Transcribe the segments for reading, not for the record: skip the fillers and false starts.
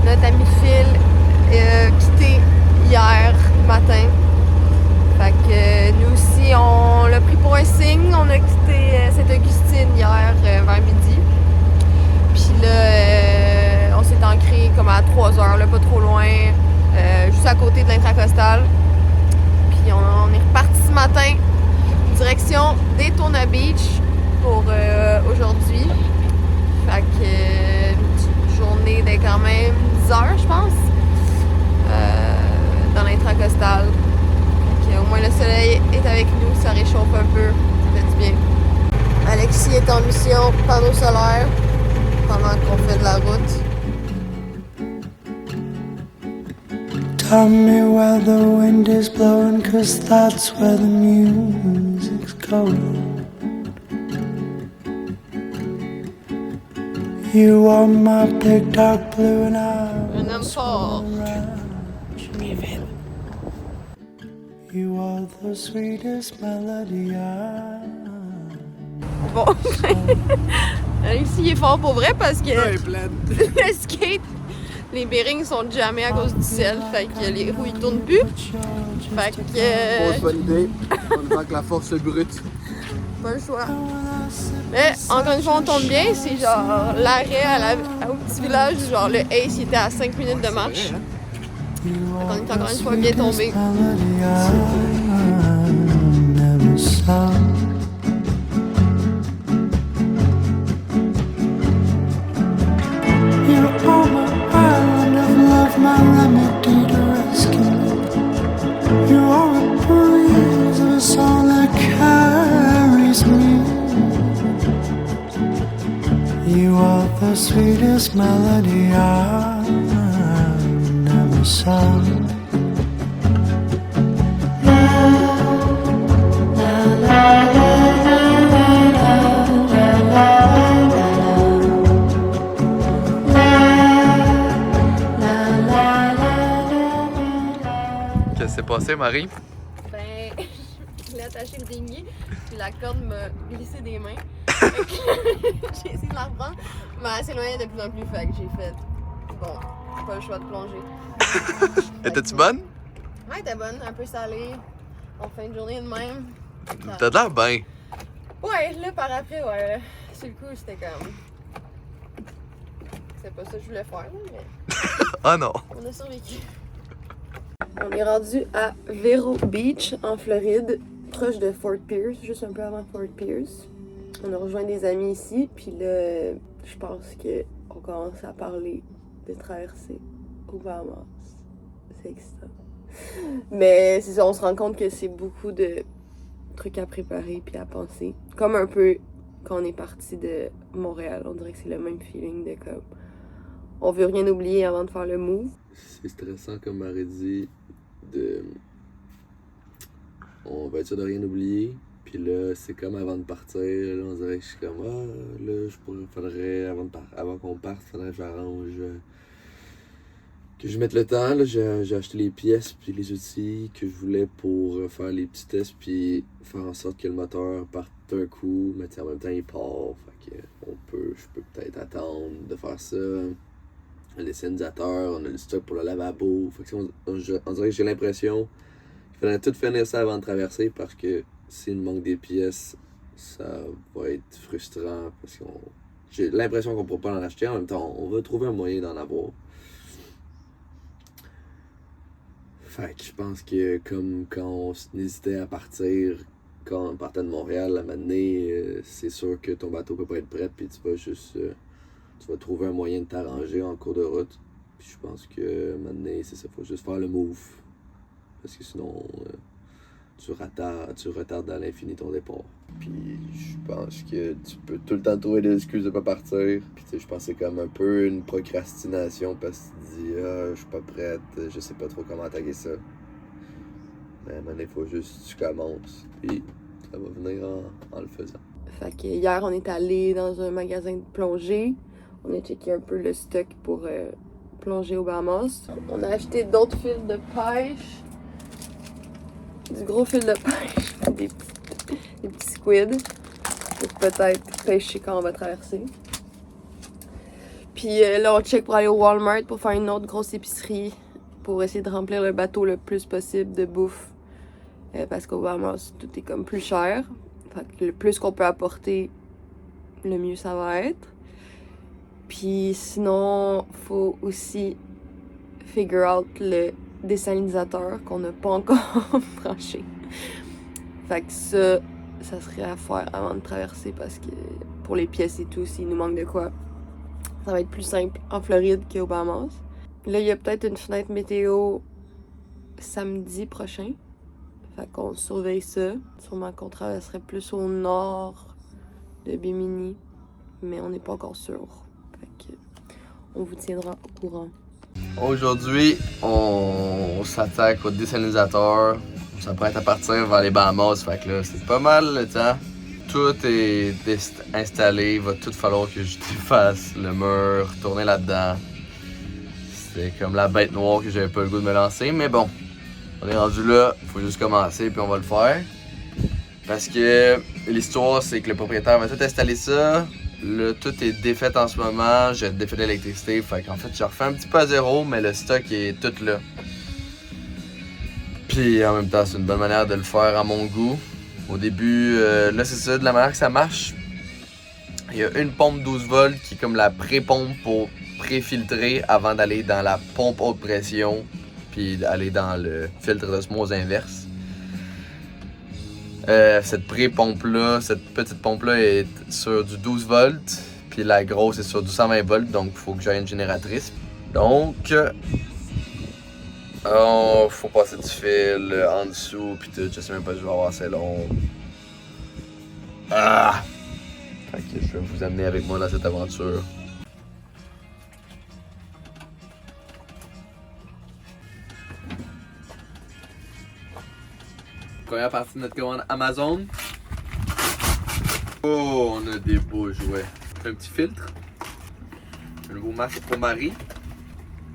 Notre ami Phil quitté hier matin. Fait que nous aussi, on l'a pris pour un signe. On a quitté Sainte-Augustine hier vers midi. Puis là, on s'est ancré comme à 3 heures, là, pas trop loin, juste à côté de l'Intracostal. Puis on est reparti ce matin, direction Daytona Beach pour aujourd'hui. Fait que une petite journée de quand même 10 heures, je pense, dans l'Intracostal. Fait que au moins le soleil est avec nous, ça réchauffe un peu, ça fait du bien. Alexis est en mission panneau solaire pendant qu'on fait de la route. Tell me where the wind is blowing, 'cause that's where the music's going. You are my big dark blue and Un homme fort. You are the sweetest melody Bon, Alexis il est fort pour vrai parce que le skate, les bearings sont jamais à cause du sel, fait que les roues ils tournent plus. Fait que. Fausse bonne idée, on va avec la force brute. Pas le choix. Mais encore une fois, on tombe bien, c'est genre l'arrêt au petit village, genre le Ace il était à 5 minutes de marche. Fait qu'on est encore une fois bien tombé. my remedy to rescue me. You are a breeze of a song that carries me. You are the sweetest melody I've never sung. Qu'est-ce qui s'est passé, Marie? Ben, je l'ai attaché le dinghy, puis la corde m'a glissé des mains. J'ai essayé de la reprendre, mais elle s'éloignait de plus en plus, fait que j'ai fait bon, pas le choix de plonger. Étais-tu bonne? Ouais, elle était bonne, un peu salée, en fin de journée de même. T'as de l'air bien. Ouais, là par après, ouais, sur le coup, c'était comme. C'est pas ça que je voulais faire, là, mais. Ah non! On a survécu. On est rendu à Vero Beach, en Floride, proche de Fort Pierce, juste un peu avant Fort Pierce. On a rejoint des amis ici, puis là, je pense qu'on commence à parler de traverser aux Bahamas. C'est excitant. Mais c'est ça, on se rend compte que c'est beaucoup de trucs à préparer puis à penser. Comme un peu quand on est parti de Montréal, on dirait que c'est le même feeling de comme... On veut rien oublier avant de faire le move. C'est stressant, comme Marie dit, de... On va être sûr de rien oublier. Puis là, c'est comme avant de partir, là, on dirait que je suis comme, là, faudrait, avant qu'on parte, faudrait que j'arrange, que je mette le temps. Là, j'ai acheté les pièces puis les outils que je voulais pour faire les petits tests puis faire en sorte que le moteur parte d'un coup, mais en même temps, il part. Fait que je peux peut-être attendre de faire ça. On a les scénisateurs, on a le stock pour le lavabo. Fait que on dirait que j'ai l'impression qu'il faudrait tout finir ça avant de traverser parce que s'il manque des pièces, ça va être frustrant parce que j'ai l'impression qu'on ne pourra pas en acheter. En même temps, on va trouver un moyen d'en avoir. Fait que je pense que comme quand on hésitait à partir, quand on partait de Montréal, à un moment donné, c'est sûr que ton bateau peut pas être prêt puis tu vas juste... tu vas trouver un moyen de t'arranger en cours de route. Puis je pense que maintenant, c'est ça, faut juste faire le move. Parce que sinon, tu retardes à l'infini ton départ. Puis je pense que tu peux tout le temps trouver des excuses de pas partir. Puis tu sais, je pense que c'est comme un peu une procrastination parce que tu te dis, je suis pas prête, je sais pas trop comment attaquer ça. Mais maintenant, il faut juste que tu commences. Puis ça va venir en le faisant. Fait que hier, on est allé dans un magasin de plongée. On a checké un peu le stock pour plonger aux Bahamas. On a acheté d'autres fils de pêche. Du gros fil de pêche. Des petits squids. Pour peut-être pêcher quand on va traverser. Puis Puis là, on check pour aller au Walmart pour faire une autre grosse épicerie pour essayer de remplir le bateau le plus possible de bouffe. Parce qu'au Bahamas, tout est comme plus cher. Fait que le plus qu'on peut apporter, le mieux ça va être. Puis sinon, faut aussi figure out le désalinisateur qu'on n'a pas encore branché. Fait que ça serait à faire avant de traverser parce que pour les pièces et tout, s'il nous manque de quoi, ça va être plus simple en Floride qu'au Bahamas. Là, il y a peut-être une fenêtre météo samedi prochain. Fait qu'on surveille ça. Sûrement qu'on traverserait plus au nord de Bimini, mais on n'est pas encore sûr. Fait que on vous tiendra au courant. Aujourd'hui, on s'attaque au désalinisateur. On s'apprête à partir vers les Bahamas. Fait que là, c'est pas mal le temps. Tout est installé. Il va tout falloir que je défasse le mur, tourner là-dedans. C'est comme la bête noire que j'avais pas le goût de me lancer. Mais bon, on est rendu là. Faut juste commencer puis on va le faire. Parce que l'histoire, c'est que le propriétaire va tout installer ça. Là, tout est défait en ce moment. J'ai défait l'électricité. Fait qu'en fait, je refais un petit peu à zéro, mais le stock est tout là. Puis en même temps, c'est une bonne manière de le faire à mon goût. Au début, là, c'est ça, de la manière que ça marche. Il y a une pompe 12 volts qui est comme la pré-pompe pour pré-filtrer avant d'aller dans la pompe haute pression. Puis d'aller dans le filtre d'osmose inverse. Cette pré-pompe-là, cette petite pompe-là est sur du 12 volts, puis la grosse est sur du 120 volts, donc il faut que j'aille une génératrice. Donc, faut passer du fil en dessous, puis tout, je sais même pas si je vais avoir assez long. Ah! Fait que je vais vous amener avec moi dans cette aventure. Première partie de notre commande Amazon. Oh, on a des beaux jouets. Un petit filtre. Un nouveau masque pour Marie.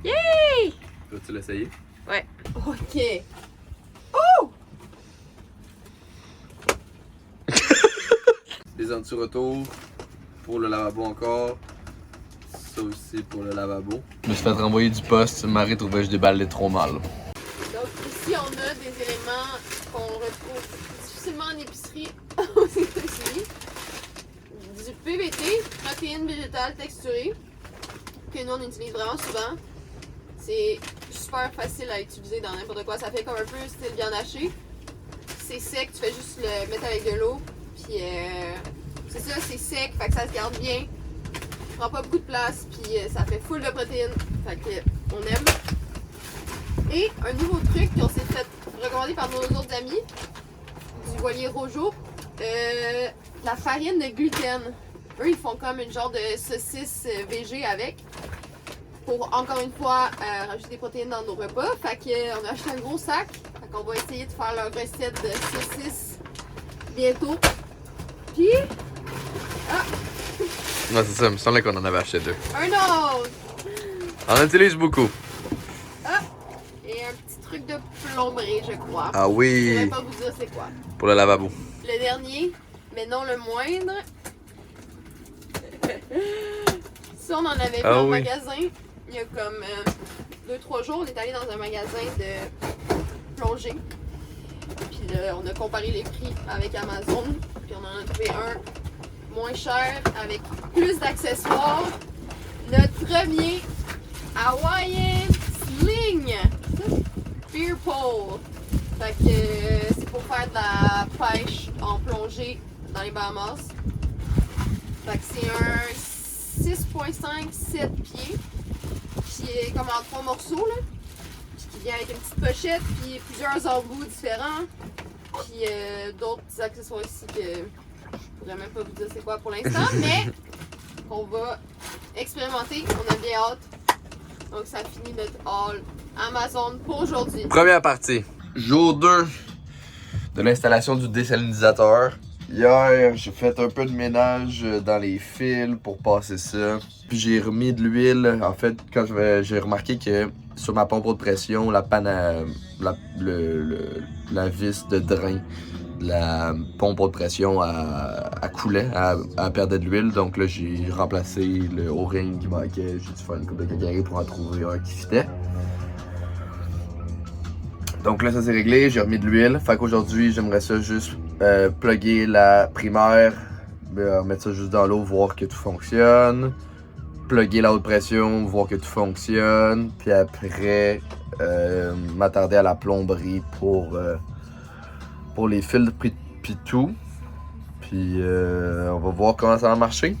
Yay! Veux-tu l'essayer? Ouais. Ok. Oh! Des anti-retours pour le lavabo encore. Ça aussi pour le lavabo. Je me suis fait renvoyer du poste. Marie trouvait que je déballais trop mal. Donc ici, on a des éléments qu'on retrouve difficilement en épicerie aux États-Unis. Du PVT, protéines végétales texturées, que nous on utilise vraiment souvent. C'est super facile à utiliser dans n'importe quoi. Ça fait comme un peu style viande hachée. C'est sec, tu fais juste le mettre avec de l'eau. Puis c'est ça, c'est sec, fait que ça se garde bien. Prend pas beaucoup de place, puis ça fait full de protéines. Fait que on aime. Et un nouveau truc qu'on s'est fait recommander par nos autres amis du voilier Rojo, la farine de gluten. Eux, ils font comme une genre de saucisse végé avec. Pour encore une fois rajouter des protéines dans nos repas. Fait qu'on a acheté un gros sac. Fait qu'on va essayer de faire leur recette de saucisse bientôt. Puis. Ah! Ouais, c'est ça, il me semblait qu'on en avait acheté deux. Un autre! On en utilise beaucoup. Ah! Et un petit truc de plomberie, je crois. Ah Je oui! vais pas vous dire c'est quoi. Pour le lavabo. Le dernier, mais non le moindre. Ça, on en avait vu Ah en oui. magasin. Il y a comme 2-3 jours, on est allé dans un magasin de plongée. Puis là, on a comparé les prix avec Amazon. Puis on en a trouvé un moins cher avec plus d'accessoires. Notre premier Hawaiian Sling Beer Pole. Fait que c'est pour faire de la pêche en plongée dans les Bahamas. Fait que c'est un 6.5-7 pieds. Qui est comme en 3 morceaux là. Puis qui vient avec une petite pochette, puis plusieurs embouts différents. Puis d'autres petits accessoires ici que je pourrais même pas vous dire c'est quoi pour l'instant, mais on va expérimenter, on a bien hâte. Donc ça finit notre haul Amazon pour aujourd'hui. Première partie. Jour 2 de l'installation du désalinisateur. Hier, j'ai fait un peu de ménage dans les fils pour passer ça. Puis j'ai remis de l'huile. En fait, quand j'ai remarqué que sur ma pompe haute pression, la panne la vis de drain la pompe haute pression à coulait, à perdre de l'huile. Donc là, j'ai remplacé le O-ring qui manquait. J'ai dû faire une coupe de cacaillerie pour en trouver un qui fitait. Donc là, ça c'est réglé. J'ai remis de l'huile. Fait qu'aujourd'hui, j'aimerais ça juste plugger la primaire, mettre ça juste dans l'eau, voir que tout fonctionne. Plugger la haute pression, voir que tout fonctionne. Puis après, m'attarder à la plomberie pour les filtres puis tout. Puis on va voir comment ça va marcher.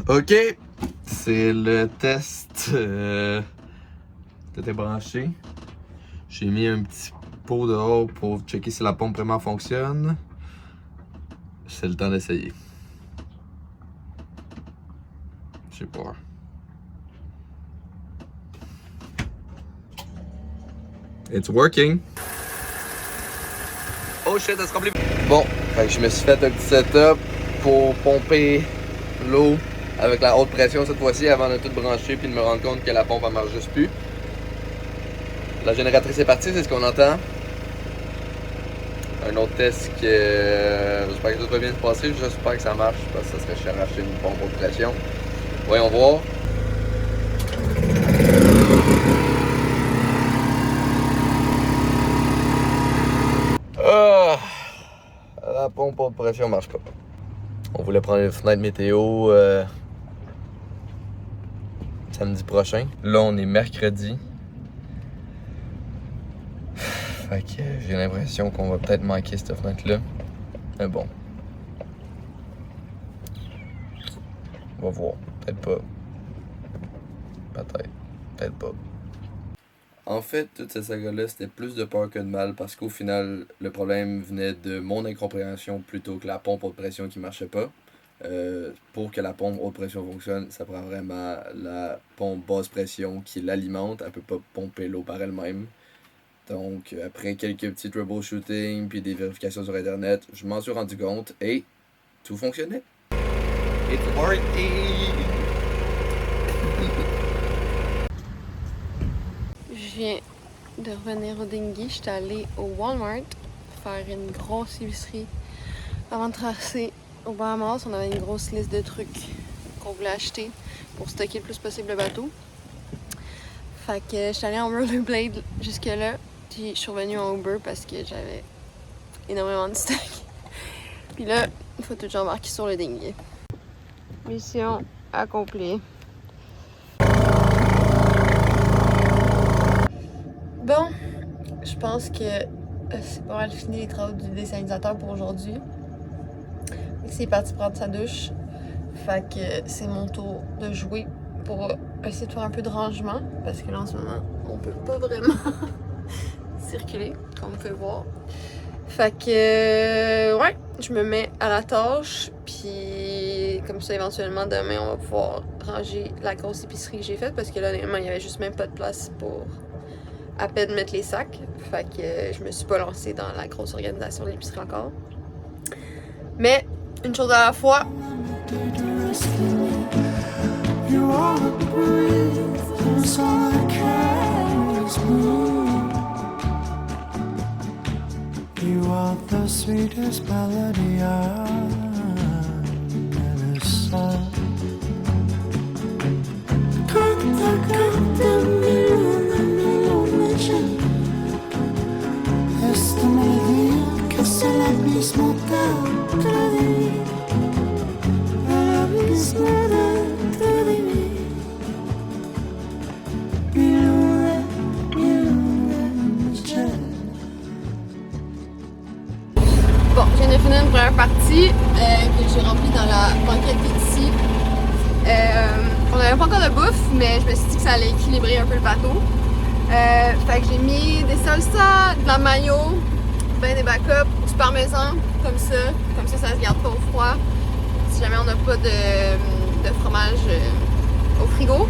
Ok, c'est le test. Tout est branché. J'ai mis un petit pot dehors pour checker si la pompe vraiment fonctionne. C'est le temps d'essayer. Je sais pas. It's working. Oh shit, elle se remplit. Bon, fait que je me suis fait un petit setup pour pomper l'eau avec la haute pression cette fois-ci avant de tout brancher puis de me rendre compte que la pompe elle marche juste plus. La génératrice est partie, c'est ce qu'on entend. Un autre test que j'espère que tout va bien se passer, j'espère que ça marche parce que ça serait cher d'acheter une pompe haute pression. Voyons voir. La pompe haute pression marche pas. On voulait prendre une fenêtre météo samedi prochain. Là, on est mercredi. Fait que j'ai l'impression qu'on va peut-être manquer cette fenêtre-là. Mais bon. On va voir. Peut-être pas. Peut-être. Peut-être pas. En fait, toute cette saga-là, c'était plus de peur que de mal parce qu'au final, le problème venait de mon incompréhension plutôt que la pompe haute pression qui marchait pas. Pour que la pompe haute pression fonctionne, ça prend vraiment la pompe basse pression qui l'alimente. Elle peut pas pomper l'eau par elle-même. Donc, après quelques petits troubleshooting puis des vérifications sur Internet, je m'en suis rendu compte et tout fonctionnait. It's working! Je viens de revenir au Dingy. J'étais allée au Walmart faire une grosse épicerie. Avant de traverser au Bahamas, on avait une grosse liste de trucs qu'on voulait acheter pour stocker le plus possible le bateau. Fait que j'étais allée en rollerblade jusque-là. Puis je suis revenue en Uber parce que j'avais énormément de stock. Puis là, il faut toujours marquer sur le Dingy. Mission accomplie. Bon, je pense que c'est pas mal fini les travaux du dessalinisateur pour aujourd'hui. C'est parti prendre sa douche. Fait que c'est mon tour de jouer pour essayer de faire un peu de rangement. Parce que là en ce moment, on peut pas vraiment circuler, comme vous pouvez voir. Fait que ouais, je me mets à la tâche. Puis comme ça, éventuellement demain, on va pouvoir ranger la grosse épicerie que j'ai faite. Parce que là, honnêtement, il y avait juste même pas de place pour à peine mettre les sacs. Fait que je me suis pas lancée dans la grosse organisation de l'épicerie encore. Mais une chose à la fois. You are the breeze, it's all that carries me. You are the sweetest melody I've ever sung. Canta melodía, esta melodía que es el mismo dentro de mí, el mismo dentro de mí. Bon, je viens de finir une première partie que j'ai remplie dans la banquette qui est ici. On n'avait pas encore de bouffe, mais je me suis dit que ça allait équilibrer un peu le bateau. Fait que j'ai mis des salsas, de la mayo, ben des backups, du parmesan, comme ça se garde pas au froid. Si jamais on n'a pas de fromage au frigo.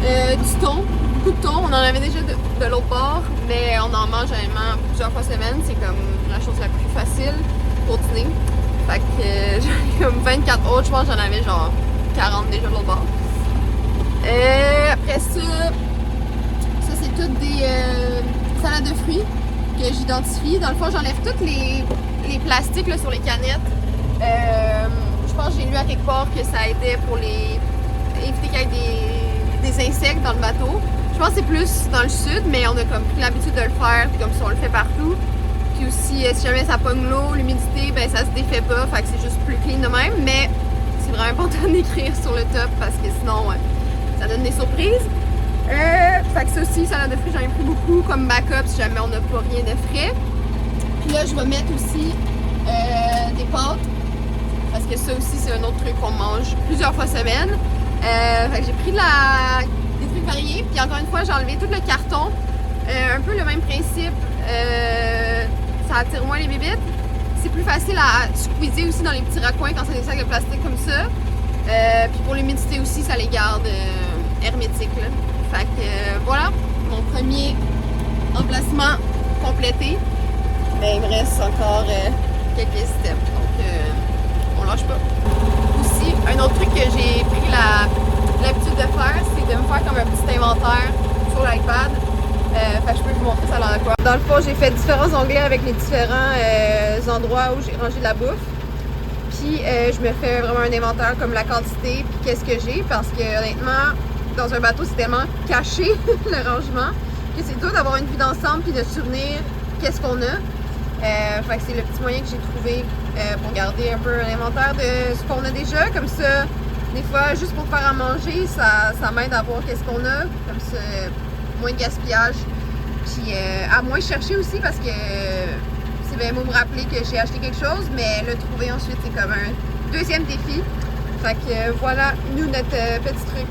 Du thon, beaucoup de thon, on en avait déjà de l'autre bord, mais on en mange généralement plusieurs fois semaine, c'est comme la chose la plus facile pour dîner. Fait que j'en ai comme 24 autres, je pense que j'en avais genre 40 déjà de l'autre bord. Après ça c'est toutes des salades de fruits que j'identifie. Dans le fond, j'enlève toutes les les plastiques là, sur les canettes. Je pense que j'ai lu à quelque part que ça aidait pour éviter qu'il y ait des insectes dans le bateau. Je pense que c'est plus dans le sud, mais on a comme pris l'habitude de le faire, puis comme ça on le fait partout. Puis aussi, si jamais ça pogne l'eau, l'humidité, ben ça se défait pas, fait que c'est juste plus clean de même. Mais c'est vraiment important d'écrire sur le top parce que sinon, ça donne des surprises. Fait que ça aussi, salade de fruits, j'en ai pris beaucoup comme backup si jamais on n'a pas rien de frais. Puis là, je vais mettre aussi des pâtes. Parce que ça aussi, c'est un autre truc qu'on mange plusieurs fois semaine. Fait que j'ai pris des trucs variés. Puis encore une fois, j'ai enlevé tout le carton. Un peu le même principe. Ça attire moins les bébites. C'est plus facile à squeezer aussi dans les petits raccoins quand c'est des sacs de plastique comme ça. Puis pour l'humidité aussi, ça les garde hermétiques. Là. Fait que voilà, mon premier emplacement complété. Mais il me reste encore quelques steps. Donc on lâche pas. Aussi, un autre truc que j'ai pris l'habitude de faire, c'est de me faire comme un petit inventaire sur l'iPad. Fait que je peux vous montrer ça dans quoi. Dans le fond, j'ai fait différents onglets avec les différents endroits où j'ai rangé de la bouffe. Puis je me fais vraiment un inventaire comme la quantité puis qu'est-ce que j'ai parce que honnêtement, dans un bateau, c'est tellement caché le rangement que c'est dur d'avoir une vue d'ensemble puis de se souvenir qu'est-ce qu'on a. Fait que c'est le petit moyen que j'ai trouvé pour garder un peu un inventaire de ce qu'on a déjà. Comme ça, des fois, juste pour faire à manger, ça m'aide à voir qu'est-ce qu'on a. Comme ça, moins de gaspillage. Puis à moins chercher aussi parce que c'est bien beau me rappeler que j'ai acheté quelque chose, mais le trouver ensuite, c'est comme un deuxième défi. Fait que voilà, nous, notre petit truc.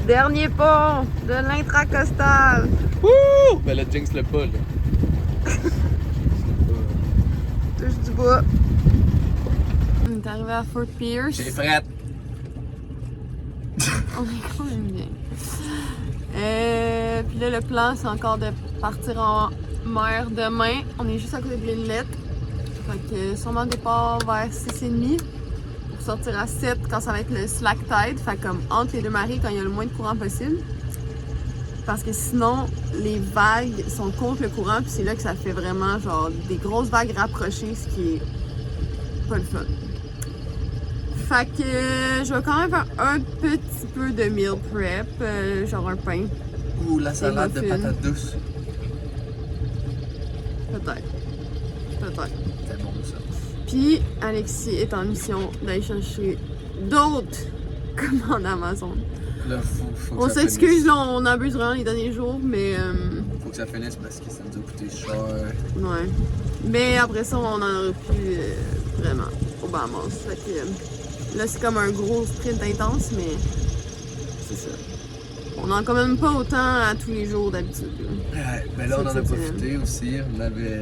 Dernier pont de l'intracostal. Wouh! Ben le jinx le pas, là. Touche du bois. On est arrivé à Fort Pierce. J'ai prête. On est quand même bien. Puis là, le plan, c'est encore de partir en mer demain. On est juste à côté de l'île. Fait que sûrement départ vers 6h30 pour sortir à 7 quand ça va être le slack tide. Fait comme entre les deux marées quand il y a le moins de courant possible. Parce que sinon, les vagues sont contre le courant, puis c'est là que ça fait vraiment genre des grosses vagues rapprochées, ce qui est pas le fun. Fait que je vais quand même faire un petit peu de meal prep, genre un pain. Ou la salade de muffins. patates douces. Peut-être. C'est bon ça. Puis Alexis est en mission d'aller chercher d'autres commandes Amazon. Là, faut que On ça s'excuse, finisse. là, on abuse vraiment les derniers jours, mais Faut que ça finisse parce que ça nous a coûté cher. ouais. Mais après ça, on en aura plus vraiment au Bahamas. Fait que là, c'est comme un gros sprint intense, mais c'est ça. On n'en a quand même pas autant à tous les jours d'habitude. Ouais, mais là, on en a C'est profité aussi. On avait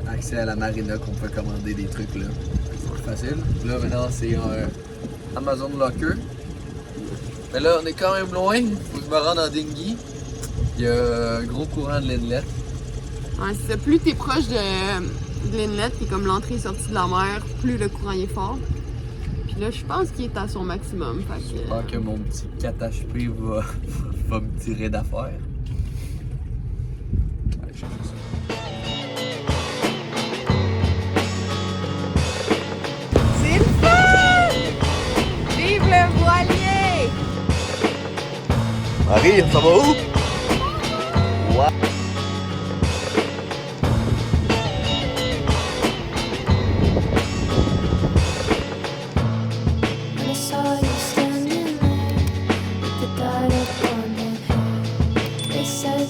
accès à la marina qu'on peut commander des trucs là. C'est plus facile. Là, maintenant, c'est Amazon Locker. Mais là, on est quand même loin. Faut que je me rende en dinghy. Il y a un gros courant de l'inlet. Ouais, c'est ça. Plus t'es proche de l'inlet, qui est comme l'entrée et sortie de la mer, plus le courant est fort. Puis là, je pense qu'il est à son maximum. Fait que, J'espère que mon petit 4 HP va me tirer d'affaire. Allez, je cherche ça. c'est le fun! Vive le voilier! Marie, ça va où? Ouais. I saw you standing there with the dye up on your hair. They said